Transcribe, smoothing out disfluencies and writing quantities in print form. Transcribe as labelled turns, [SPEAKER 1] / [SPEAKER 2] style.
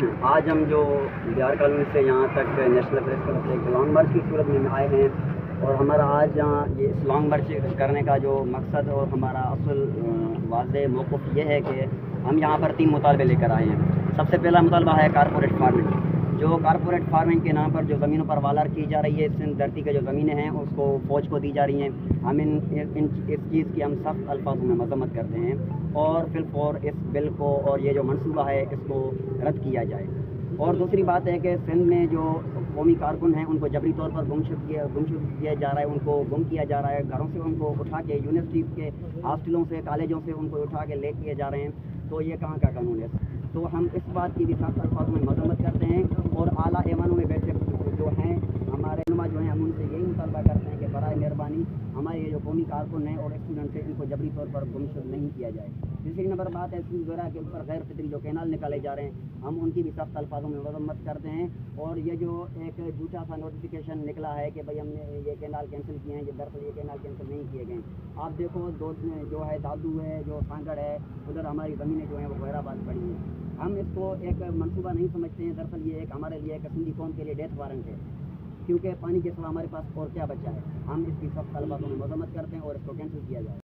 [SPEAKER 1] آج ہم جو بہار کالونی سے یہاں تک نیشنل پریس کلب سے ایک لانگ مارچ کی صورت میں آئے ہیں، اور ہمارا آج یہاں یہ اس لانگ مارچ کرنے کا جو مقصد اور ہمارا اصل واضح موقف یہ ہے کہ ہم یہاں پر 3 مطالبے لے کر آئے ہیں۔ سب سے پہلا مطالبہ ہے کارپوریٹ فارمنگ۔ جو کارپوریٹ فارمنگ کے نام پر جو زمینوں پر والار کی جا رہی ہے، سندھ دھرتی کے جو زمینیں ہیں اس کو فوج کو دی جا رہی ہیں، ہم اس چیز کی ہم سخت الفاظوں میں مذمت کرتے ہیں، اور فی الفور اس بل کو اور یہ جو منصوبہ ہے اس کو رد کیا جائے۔ اور دوسری بات ہے کہ سندھ میں جو قومی کارکن ہیں ان کو جبری طور پر گمشد کیا جا رہا ہے، ان کو گم کیا جا رہا ہے، گھروں سے ان کو اٹھا کے یونیورسٹیز کے ہاسٹلوں سے کالجوں سے ان کو اٹھا کے لے کیے جا رہے ہیں، تو یہ کہاں کا قانون ہے؟ تو ہم اس بات کی بھی سخت الفاظوں میں مذمت کرتے ہیں، اور اعلیٰ ایوانوں میں بیٹھے جو ہیں ہمارے رہنما جو ہیں ہم ان سے یہی مطالبہ کرتے ہیں کہ برائے مہربانی ہمارے یہ جو قومی کارکن ہیں اور اسٹوڈنٹس ہیں ان کو جبری طور پر گمشد نہیں کیا جائے۔ تیسری نمبر بات ہے سندھ وغیرہ کے اوپر غیر فطری جو کینال نکالے جا رہے ہیں، ہم ان کی بھی سخت الفاظوں میں مذمت کرتے ہیں، اور یہ جو ایک جھوٹا سا نوٹیفیکیشن نکلا ہے کہ بھائی ہم نے یہ کینال کینسل کیے ہیں، یہ دراصل یہ کینال کینسل نہیں کیے گئے ہیں۔ آپ دیکھو جو ہے دادو ہے، جو سانگڑ ہے، ادھر ہماری زمینیں جو ہیں وہ غیر آباد پڑی ہیں۔ ہم اس کو ایک منصوبہ نہیں سمجھتے ہیں، دراصل یہ ایک ہمارے لیے ایک سندھی قوم کے لیے ڈیتھ وارنٹ ہے، کیونکہ پانی کے سوا ہمارے پاس اور کیا بچا ہے۔ ہم اس کی سخت الفاظوں میں مذمت کرتے ہیں اور اس کو کینسل کیا جائے۔